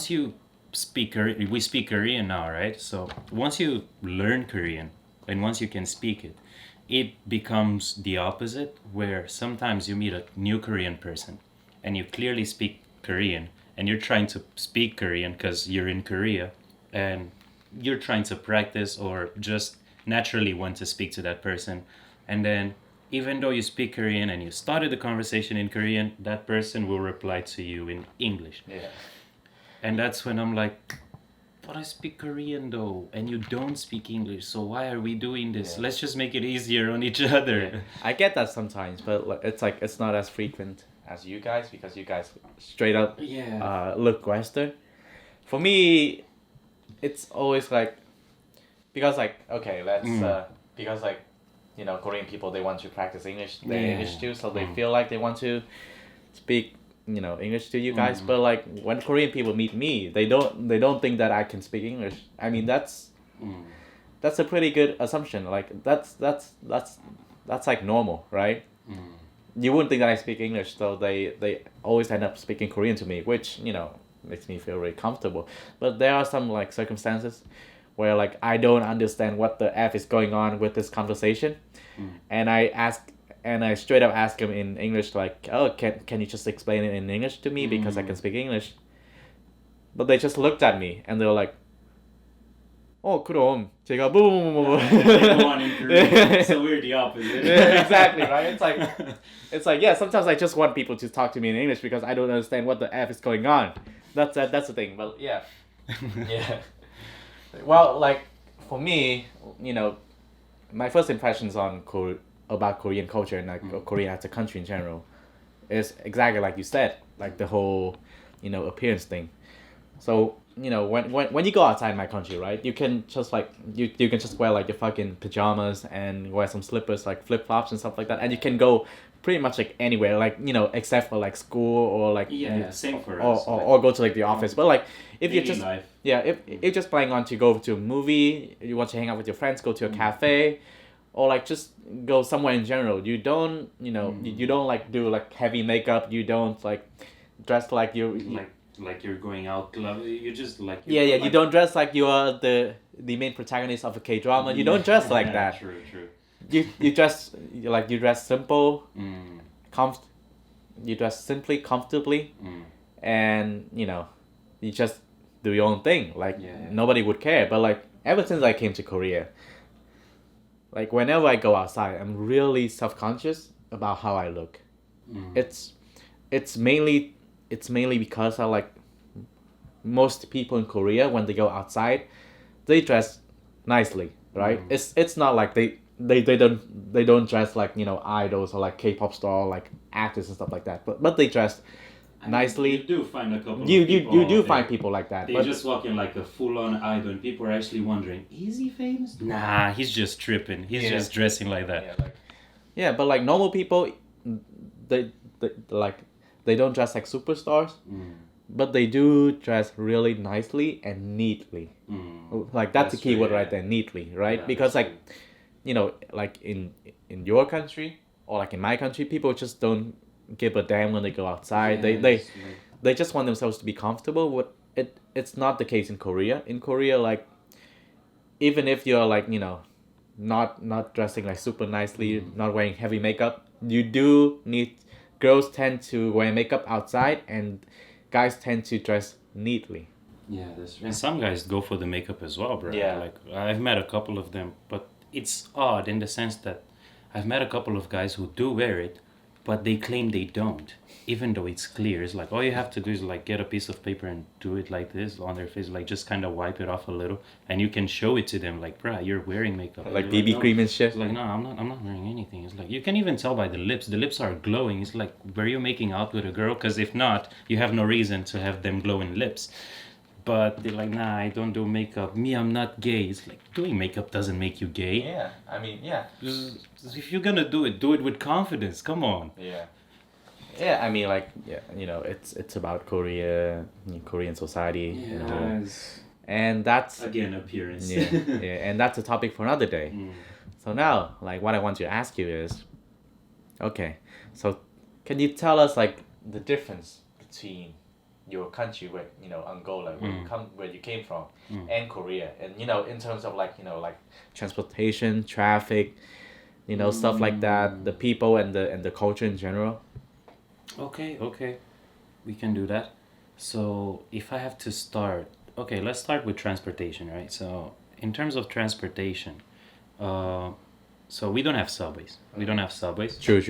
you speak Korean, we speak Korean now, right? So once you learn Korean and once you can speak it, it becomes the opposite, where sometimes you meet a new Korean person and you clearly speak Korean and you're trying to speak Korean because you're in Korea and you're trying to practice or just naturally want to speak to that person. And then even though you speak Korean and you started the conversation in Korean, that person will reply to you in English. Yeah. And that's when I'm like, but I speak Korean though, and you don't speak English, so why are we doing this? Yeah. Let's just make it easier on each other. I get that sometimes, but like it's not as frequent as you guys because you guys straight up Yeah. look Western. For me, it's always like because like okay, let's because like you know Korean people they want to practice English, their Yeah. English too, so they feel like they want to speak you know English to you guys. But like when Korean people meet me, they don't think that I can speak English. I mean that's a pretty good assumption. Like that's like normal, right? You wouldn't think that I speak English, so they always end up speaking Korean to me, which you know makes me feel really comfortable. But there are some like circumstances where like I don't understand what the f is going on with this conversation, and I straight up ask him in English like, oh, can you just explain it in English to me because I can speak English. But they just looked at me and they were like, 그럼 제가 Go on in Korean. So we're the opposite. Yeah, exactly, right? It's like yeah, sometimes I just want people to talk to me in English because I don't understand what the f is going on. That's the thing. But yeah. Yeah. Well, like for me, you know, my first impressions on about Korean culture and like Korea as a country in general is exactly like you said, like the whole, you know, appearance thing. So you know when you go outside my country, right, you can just like you can just wear like your fucking pajamas and wear some slippers like flip flops and stuff like that, and you can go pretty much like anywhere, like you know except for like school or like Same for or, us. or go to like the office. But like if you're Daily just life. if you're just planning on to go to a movie, you want to hang out with your friends, go to a cafe, or like just go somewhere in general. You don't you know you don't like do like heavy makeup. You don't like dress like you Like you're going out club. You just like you don't dress like you are the main protagonist of a K-drama. You don't dress like that. True. You dress you dress simple, you dress simply, comfortably, and you know, you just do your own thing. Like nobody would care. But like ever since I came to Korea, like whenever I go outside, I'm really self-conscious about how I look. It's mainly because I like most people in Korea when they go outside, they dress nicely, right? It's not like they don't dress like you know idols or like K-pop star like actors and stuff like that, but they dress nicely. You do find a couple. You of people you do out find there. people like that. They But just walk in like a full-on idol, and people are actually wondering, is he famous? Nah, he's just tripping. He's just dressing like that. but like normal people, they they don't dress like superstars, but they do dress really nicely and neatly. Like that's the key word right there, neatly, right? Yeah, because that's like, you know, like in your country or like in my country, people just don't give a damn when they go outside. They just want themselves to be comfortable. It's not the case in Korea. In Korea, like even if you're like you know, not dressing like super nicely, not wearing heavy makeup, you do need. Girls tend to wear makeup outside, and guys tend to dress neatly. Yeah, that's true. And some guys go for the makeup as well, bro. Yeah. Like I've met a couple of them, but it's odd in the sense that I've met a couple of guys who do wear it, but they claim they don't, even though it's clear. It's like all you have to do is like get a piece of paper and do it like this on their face, like just kind of wipe it off a little, and you can show it to them like, bruh, you're wearing makeup. And Like they're BB no. cream and shit. It's like, no, I'm not wearing anything. It's like you can even tell by the lips. The lips are glowing. It's like, were you making out with a girl? Because if not, you have no reason to have them glowing lips. But they're like, nah, I don't do makeup. Me, I'm not gay. It's like, doing makeup doesn't make you gay. Yeah, I mean, yeah. If you're gonna do it with confidence. Come on. Yeah. Yeah, I mean, like, yeah, you know, it's about Korea, Korean society, you know, and that's Again, appearance. yeah, yeah, and that's a topic for another day. So now, like, what I want to ask you is, okay, so can you tell us like the difference between your country, where you know Angola, where you came from, and Korea, and you know, in terms of like you know like transportation, traffic, you know, stuff like that, the people and the culture in general. Okay. We can do that. So if I have to start, okay, let's start with transportation, right? So in terms of transportation, so we don't have subways. We don't have subways. True.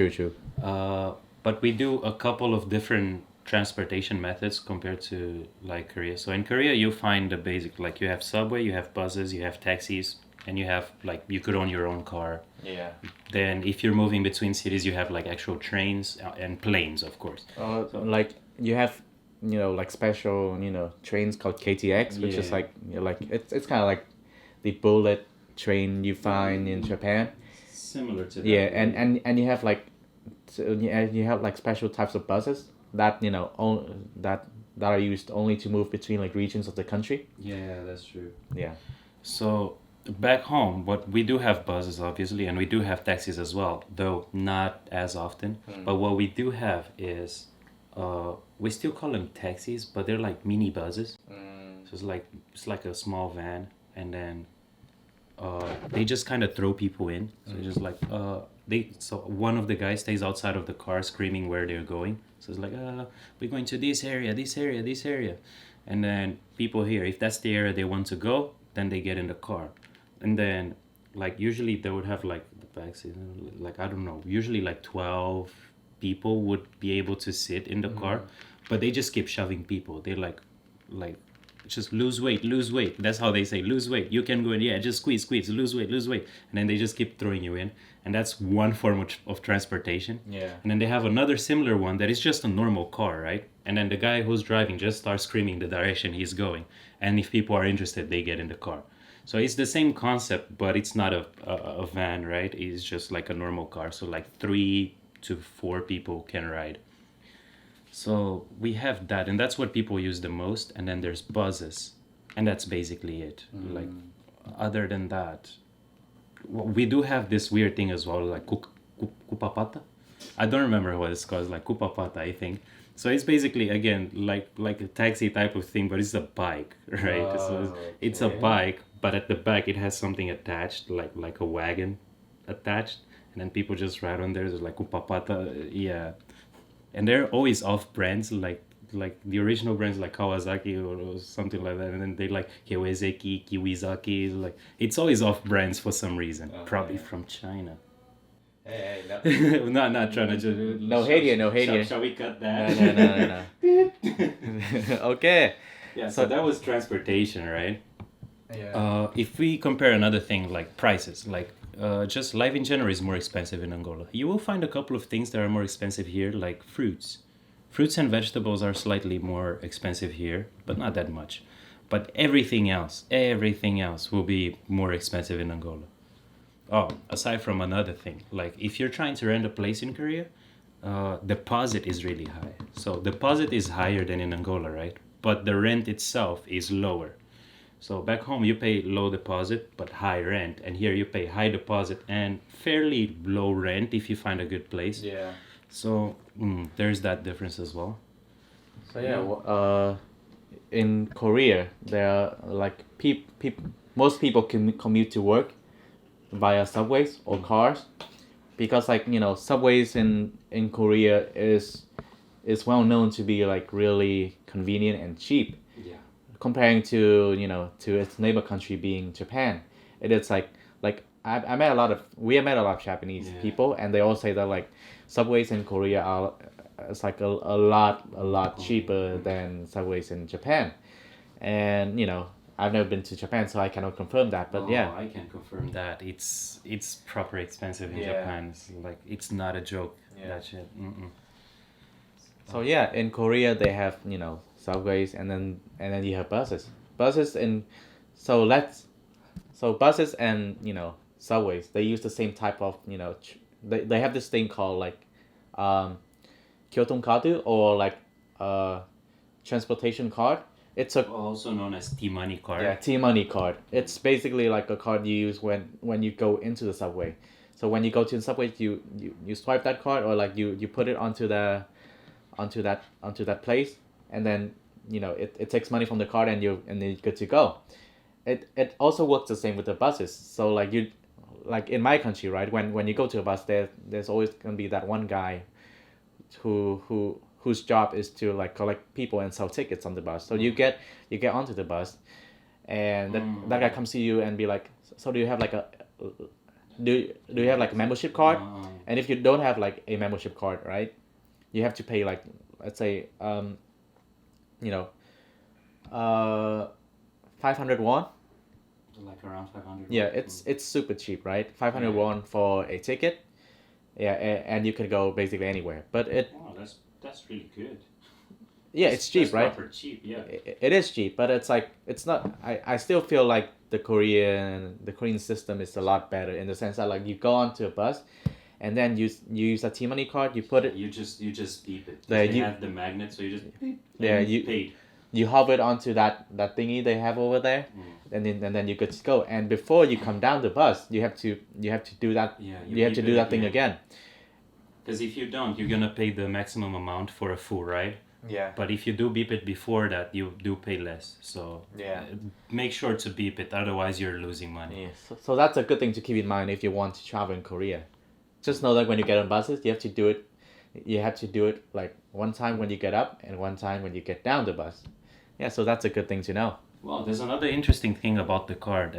But we do a couple of different transportation methods compared to like Korea. So in Korea, you find the basic, like you have subway, you have buses, you have taxis, and you have like you could own your own car. Yeah. Then if you're moving between cities, you have like actual trains and planes, of course. Like you have, you know, like special, you know, trains called KTX, which is Yeah. like, you know, like it's kind of like the bullet train you find in Japan. Similar to that. Yeah, and you have like, you have like special types of buses that you know that are used only to move between like regions of the country. Yeah, that's true. Yeah. So back home, what we do have buses obviously, and we do have taxis as well, though not as often. But what we do have is, we still call them taxis, but they're like mini buses. So it's like a small van, and then they just kind of throw people in. So just like so one of the guys stays outside of the car screaming where they're going. So it's like, we're going to this area, this area, this area, and then people here, if that's the area they want to go, then they get in the car, and then like usually they would have like the backseat, like I don't know, usually like 12 people would be able to sit in the car, but they just keep shoving people. They're like just lose weight. That's how they say, lose weight. You can go in, yeah, just squeeze, lose weight. And then they just keep throwing you in. And that's one form of transportation. Yeah. And then they have another similar one that is just a normal car, right? And then the guy who's driving just starts screaming the direction he's going. And if people are interested, they get in the car. So it's the same concept, but it's not a van, right? It's just like a normal car. So like 3 to 4 people can ride. So we have that, and that's what people use the most. And then there's buses, and that's basically it. Like, other than that, we do have this weird thing as well, like kupapata. I don't remember what it's called, like kupapata, I think. So it's basically again like a taxi type of thing, but it's a bike, right? So it's a bike, but at the back it has something attached, like a wagon attached, and then people just ride on there. It's like kupapata, yeah. And they're always off brands, like the original brands like Kawasaki or something like that, and then they like Kawasaki, Kiwizaki, like it's always off brands for some reason, probably from China. Hey, Not trying to just no hate here. Shall we cut that? No. Okay. Yeah, so that was transportation, right? Yeah. If we compare another thing like prices, like just life in general is more expensive in Angola. You will find a couple of things that are more expensive here, like fruits. Fruits and vegetables are slightly more expensive here, but not that much. But everything else will be more expensive in Angola. Oh, aside from another thing, like if you're trying to rent a place in Korea, deposit is really high. So deposit is higher than in Angola, right? But the rent itself is lower. So back home you pay low deposit but high rent, and here you pay high deposit and fairly low rent if you find a good place. Yeah. So there's that difference as well. So yeah, in Korea there are like most people can commute to work via subways or cars, because like you know subways in Korea is well known to be like really convenient and cheap. Yeah. Comparing to you know to its neighbor country being Japan, it is like we have met a lot of Japanese people, and they all say that like subways in Korea are it's like a lot cheaper than subways in Japan, and I've never been to Japan, so I cannot confirm that. But yeah, I can confirm that it's proper expensive in Yeah. Japan. It's like it's not a joke. Yeah. That shit. Mm-mm. so yeah, in Korea they have subways, and then you have buses in so let's so buses and subways, they use the same type of they have this thing called like um 교통카드, or like uh transportation card. It's a Also known as T-money card. Yeah, T-money card. It's basically like a card you use when you go into the subway. So when you go to the subway, you swipe that card, or like you put it onto that place, and then it takes money from the card, and then you're good to go. It also works the same with the buses. So like in my country, right? When you go to a bus, there's always gonna be that one guy whose job is to like collect people and sell tickets on the bus. So you get onto the bus, and that guy comes to you and be like, so do you have like a do you have like a membership card? And if you don't have like a membership card, right, you have to pay like, let's say, you know 500 won. Like around 500. Yeah, it's super cheap, right? 500 won for a ticket. Yeah, and you can go basically anywhere. But Wow, that's really good. yeah, it's cheap, That's right? proper cheap, yeah. It is cheap, but it's like it's not. I still feel like the Korean system is a lot better, in the sense that like you go onto a bus, and then you use a T-money card. You put it. You just beep it. Yeah, They you- have the magnet, so you just beep. Yeah, and you- paid. You hover it onto that thingy they have over there, and then you're good to go. And before you come down the bus, you have to do that. Yeah, You have to beep do it that thing again. Because if you don't, you're gonna pay the maximum amount for a full ride. Yeah. But if you do beep it before that, you do pay less. So Yeah. make sure to beep it, otherwise you're losing money. Yeah, so that's a good thing to keep in mind if you want to travel in Korea. Just know that when you get on buses, you have to do it. You have to do it like one time when you get up and one time when you get down the bus. Yeah, so that's a good thing to know. Well, there's another interesting thing about the card,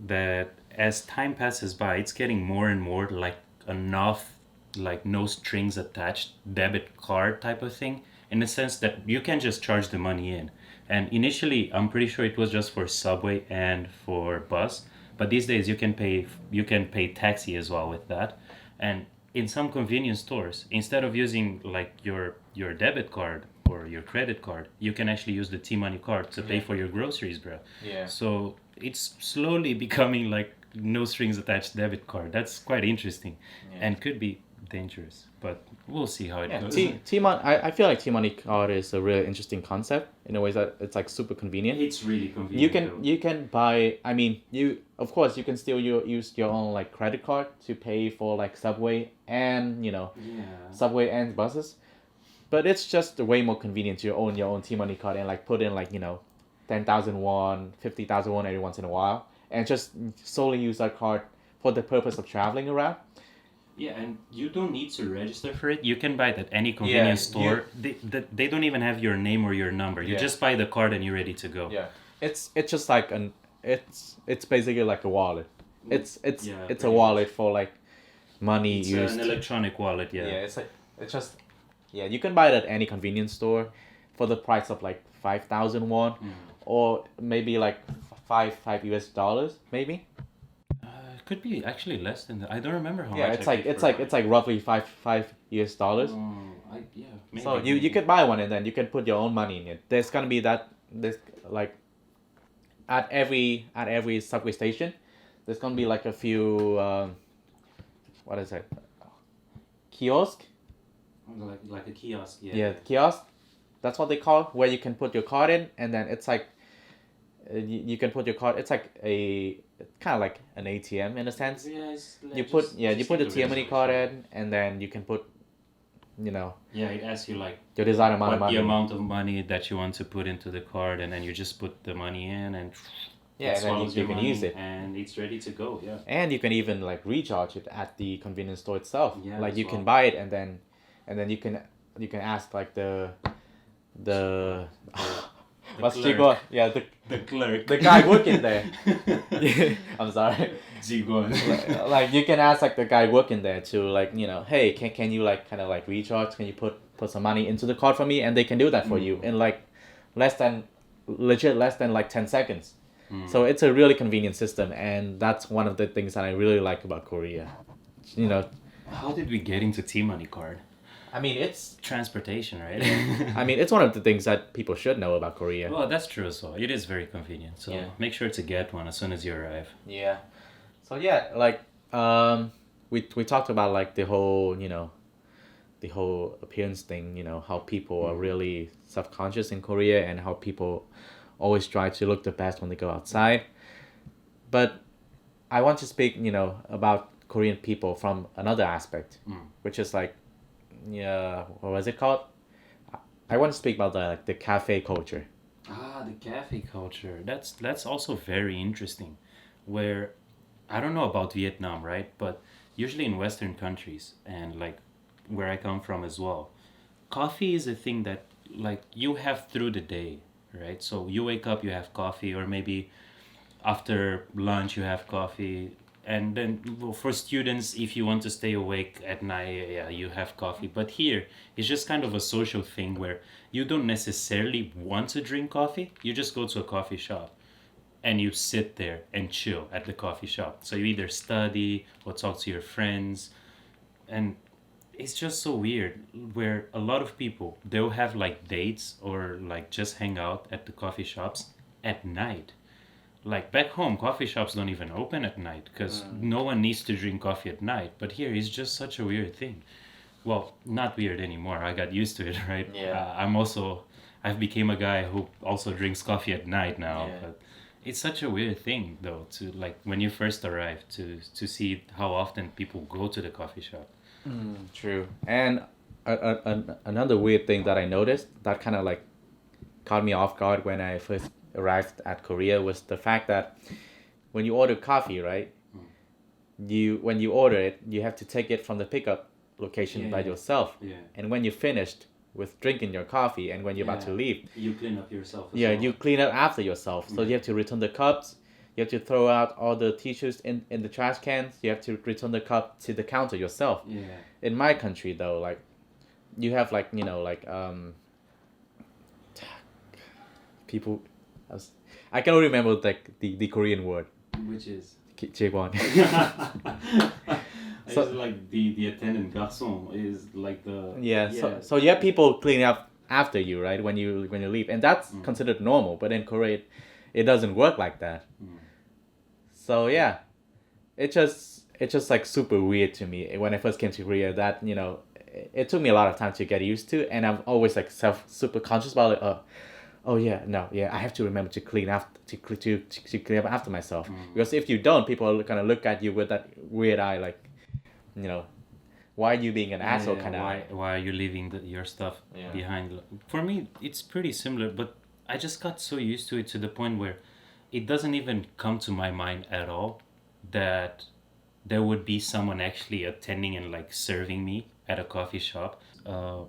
that as time passes by, it's getting more and more like enough, like no strings attached debit card type of thing, in the sense that you can just charge the money in. And initially, I'm pretty sure it was just for subway and for bus, but these days you can pay taxi as well with that. And in some convenience stores, instead of using like your debit card or your credit card, you can actually use the T-money card to pay for your groceries, bro. Yeah. So it's slowly becoming like no strings attached debit card. That's quite interesting, and could be dangerous, but we'll see how it Yeah, goes. T-money. I feel like T-money card is a really interesting concept in a way that it's like super convenient. It's really convenient. You can buy. I mean, of course you can still use your own like credit card to pay for like subway and Yeah. subway and buses, but it's just way more convenient to own your own T-money card and like put in like 10,000 won, 50,000 won every once in a while, and just solely use that card for the purpose of traveling around. Yeah, and you don't need to register for it. You can buy it at any convenience store. They don't even have your name or your number. You Yeah. just buy the card and you're ready to go. Yeah, it's just like it's basically like a wallet. It's Yeah, a pretty wallet for like money It's used. an electronic wallet, yeah. Yeah, it's just you can buy it at any convenience store for the price of like 5,000 won, or maybe like five US dollars maybe. It could be actually less than that. I don't remember how Yeah, much. it's like roughly five US dollars. Maybe. So you could buy one and then you can put your own money in it. There's gonna be this like at every subway station, there's gonna be like a few what is it? Kiosk. like a kiosk, yeah. Yeah, kiosk. That's what they call it, where you can put your card in, and then it's like you can put your card. It's like kind of like an ATM in a sense. Yeah, it's like You put the T-money card in, and then you can put Yeah, it asks you like your desired amount of what money. the amount of money that you want to put into the card, and then you just put the money in, and Yeah, it and then swallows you your can money, use it. and it's ready to go. Yeah. And you can even like recharge it at the convenience store itself. Yeah, Like as you can well. buy it, and then you can ask like the what's clerk. Chico? Yeah, The clerk. the guy working there. I'm sorry. Jigon. Like you can ask like the guy working there to like, you know, hey, can you like kind of like recharge? Can you put some money into the card for me? And they can do that for you in like less than less than like 10 seconds. So it's a really convenient system, and that's one of the things that I really like about Korea. You know, How did we get into T-Money card? I mean it's Transportation, right? I mean it's one of the things that people should know about Korea. Well, that's true. So it is very convenient. So Yeah. make sure to get one as soon as you arrive. Yeah. So yeah, like we talked about like the whole, you know, the whole appearance thing, you know, how people are really self-conscious in Korea and how people always try to look the best when they go outside. But I want to speak, you know, about Korean people from another aspect, which is like, yeah, what was it called? I want to speak about the cafe culture. Ah, the cafe culture. That's also very interesting. Where I don't know about Vietnam, right? But usually in Western countries and like where I come from as well, coffee is a thing that like you have through the day, right? So you wake up, you have coffee, or maybe after lunch you have coffee, and then well, for students, if you want to stay awake at night, yeah, you have coffee. But here it's just kind of a social thing where you don't necessarily want to drink coffee, you just go to a coffee shop and you sit there and chill at the coffee shop. So you either study or talk to your friends, and it's just so weird where a lot of people they'll have like dates or like just hang out at the coffee shops at night. Like back home, coffee shops don't even open at night because no one needs to drink coffee at night. But here it's just such a weird thing. Well, not weird anymore. I got used to it, right? Yeah. I've became a guy who also drinks coffee at night now. Yeah. But it's such a weird thing though to like when you first arrive to see how often people go to the coffee shop. True. And another weird thing that I noticed that kind of like caught me off guard when I first arrived at Korea was the fact that when you order coffee, right? When you order it, you have to take it from the pickup location by Yeah. yourself. Yeah. And when you're finished with drinking your coffee and when you're about to leave, You clean up yourself. yeah, you clean up after yourself. So you have to return the cups. You have to throw out all the tissues in the trash cans. You have to return the cup to the counter yourself. Yeah. In my country though, like you have like, you know, like people I cannot remember like the Korean word. Which is Jaewon. so like the attendant garçon is like the Yeah, so you have people cleaning up after you, right? When you leave, and that's considered normal. But in Korea, it doesn't work like that. So yeah, it's just like super weird to me when I first came to Korea. That, you know, it took me a lot of time to get used to, and I'm always like super conscious about it. Oh yeah, no, yeah, I have to remember to clean after to clean up after myself, because if you don't, people are gonna look at you with that weird eye, like, you know, why are you being an asshole kind of eye. why are you leaving your stuff Yeah. behind? For me, it's pretty similar, but I just got so used to it to the point where it doesn't even come to my mind at all that there would be someone actually attending and like serving me at a coffee shop.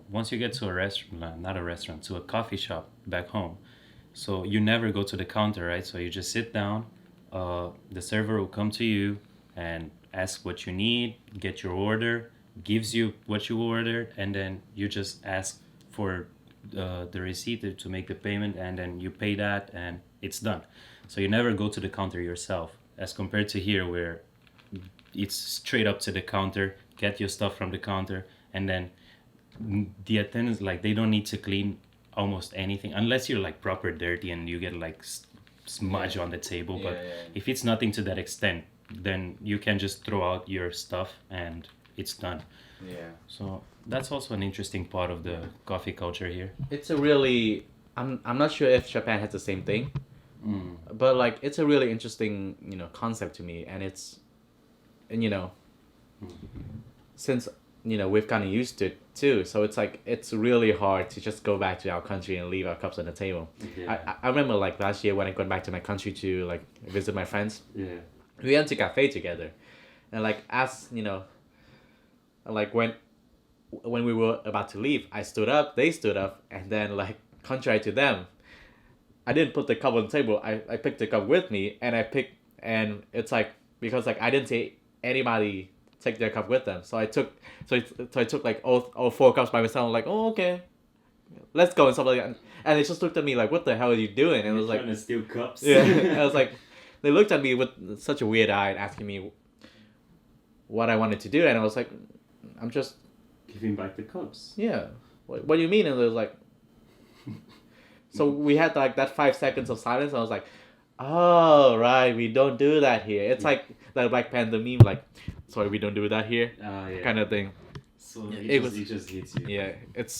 Once you get to a restaurant, not a restaurant, to a coffee shop back home, so you never go to the counter, right? So you just sit down. The server will come to you and ask what you need, get your order, gives you what you ordered, and then you just ask for the receipt to make the payment, and then you pay that, and it's done. So you never go to the counter yourself, as compared to here where it's straight up to the counter, get your stuff from the counter, and then the attendants, like, they don't need to clean almost anything unless you're like proper dirty and you get like smudge on the table. But if it's nothing to that extent, then you can just throw out your stuff and it's done. Yeah. So that's also an interesting part of the coffee culture here. It's a really I'm not sure if Japan has the same thing, but like it's a really interesting, you know, concept to me, and you know, since, you know, we've kind of used to it too, so it's like it's really hard to just go back to our country and leave our cups on the table. I remember like last year when I got back to my country to like visit my friends, we went to cafe together, and like as you know, like when we were about to leave, I stood up, they stood up, and then like contrary to them, I didn't put the cup on the table. I picked the cup with me, and and it's like because like I didn't see anybody take their cup with them. So I took like all four cups by myself. I'm like, oh, okay, let's go and stuff like that. And they just looked at me like, what the hell are you doing? And it was like, trying to steal cups. yeah. I was like, they looked at me with such a weird eye and asking me what I wanted to do, and I was like, I'm just giving back the cups. yeah. What do you mean? And it was like, so we had like that 5 seconds of silence. And I was like, oh right, we don't do that here. It's like that Black Panther meme, like, sorry, we don't do that here, Yeah. kind of thing. So It it just hits you. Yeah, it's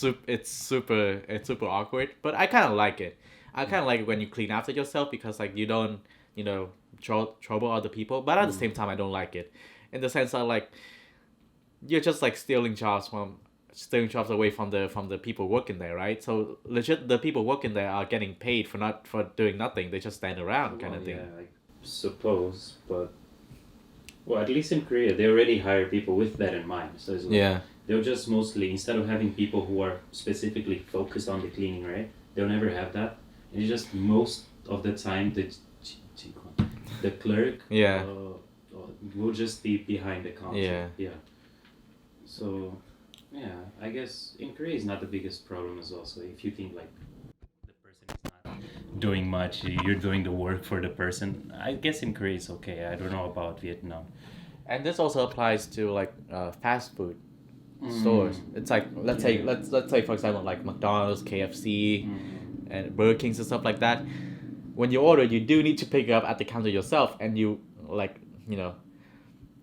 super awkward, but I kind of like it. I kind of like it when you clean after yourself because like you don't trouble other people, but at the same time I don't like it, in the sense that like you're just like stealing jobs away from the people working there, right? So legit, the people working there are getting paid for doing nothing. They just stand around, kind of thing. Yeah, I suppose, but well, at least in Korea, they already hire people with that in mind. So it's like, Yeah. they'll just mostly, instead of having people who are specifically focused on the cleaning, right? They'll never have that. It's just most of the time the clerk Yeah. will just be behind the counter. Yeah. Yeah. So, yeah, I guess in Korea is not the biggest problem as well. So if you think like the person is not doing much, you're doing the work for the person. I guess in Korea it's okay. I don't know about Vietnam. And this also applies to like fast food stores. It's like let's say for example like McDonald's, KFC, and Burger Kings and stuff like that. When you order, you do need to pick it up at the counter yourself, and you like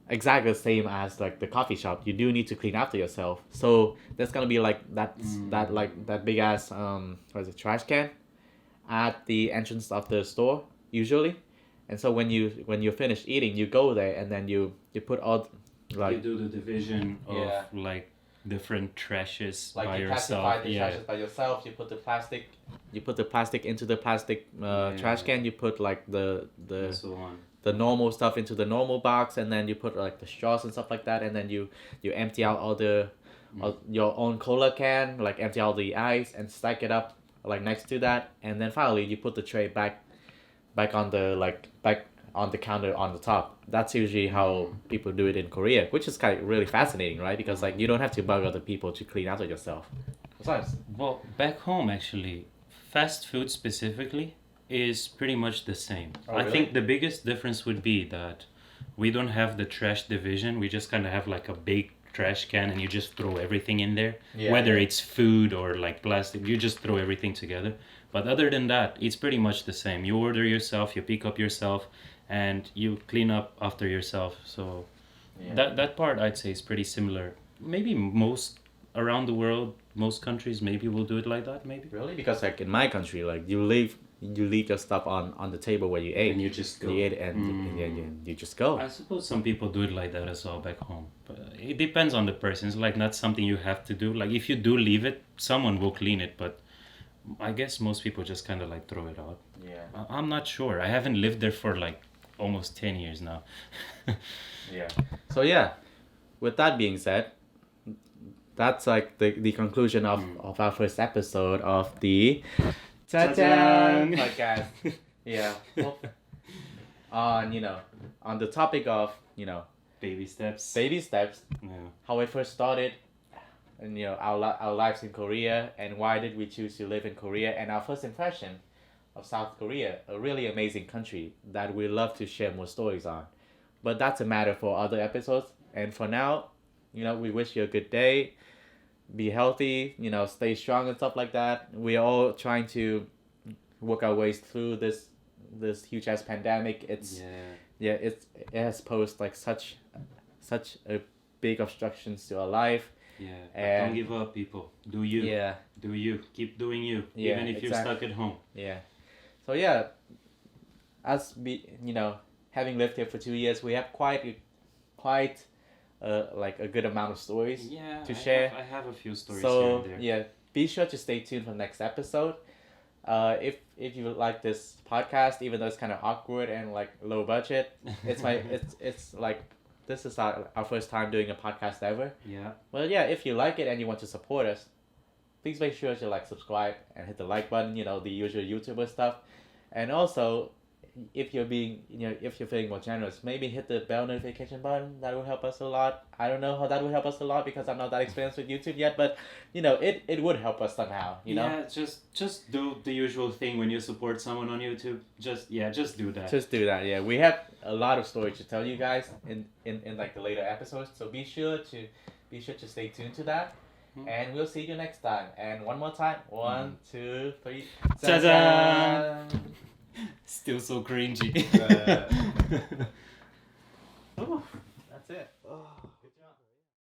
exactly the same as like the coffee shop. You do need to clean after yourself. So there's gonna be like that big ass what is it, trash can at the entrance of the store usually. And so when you're finished eating, you go there and then you put all You do the division of like different trashes like by you yourself. classify the trashes by yourself. You put the plastic into the plastic trash can. You put like And so on. the normal stuff into the normal box, and then you put like the straws and stuff like that, and then you empty out all your own cola can, like empty out the ice and stack it up like next to that, and then finally you put the tray back on the counter on the top. That's usually how people do it in Korea, which is kind of really fascinating, right? Because like you don't have to bug other people to clean after yourself. It's nice. Well, back home actually, fast food specifically is pretty much the same. Oh, I really? think the biggest difference would be that we don't have the trash division. We just kind of have like a big trash can and you just throw everything in there. Yeah, Whether yeah. it's food or like plastic, you just throw everything together. But other than that, it's pretty much the same. You order yourself, you pick up yourself, and you clean up after yourself. So that part I'd say is pretty similar. Maybe most around the world, most countries maybe will do it like that. Maybe. Really? Because like in my country, like you leave your stuff on the table where you ate. And you just go. You ate and you just go. I suppose some people do it like that as well back home. But it depends on the person. It's like not something you have to do. Like if you do leave it, someone will clean it. But I guess most people just kind of like throw it out. Yeah. I'm not sure. I haven't lived there for like almost 10 years now. Yeah. So yeah, with that being said, that's like the conclusion of our first episode of the Chajang podcast. Yeah. Well, on the topic of Baby steps. baby steps, Yeah. how it first started, and our lives in Korea, and why did we choose to live in Korea, and our first impression of South Korea, a really amazing country that we love to share more stories on. But that's a matter for other episodes. And for now, we wish you a good day. Be healthy, stay strong and stuff like that. We're all trying to work our ways through this huge ass pandemic. It has posed like such a big obstructions to our life. Yeah. But And don't give up, people. Do you. yeah, Do you. Keep doing you. Yeah, Even if you're exactly. stuck at home. yeah. So yeah, having lived here for 2 years, we have quite like a good amount of stories Yeah. to share. I have a few stories So here and there. yeah, be sure to stay tuned for the next episode. If you like this podcast, even though it's kind of awkward and like low budget, it's like this is our first time doing a podcast ever. Yeah. Well, yeah, if you like it and you want to support us, please make sure to like subscribe and hit the like button. The usual YouTuber stuff, and also if you're being, if you're feeling more generous, maybe hit the bell notification button. That will help us a lot. I don't know how that will help us a lot because I'm not that experienced with YouTube yet, but it would help us somehow. Yeah, just do the usual thing when you support someone on YouTube. Just do that. Just do that. Yeah, we have a lot of stories to tell you guys in like the later episodes. So be sure to stay tuned to that. And we'll see you next time. And one more time. 1, 2, 3. Chajang! Still so cringy. Oh, that's it. Oh, good job.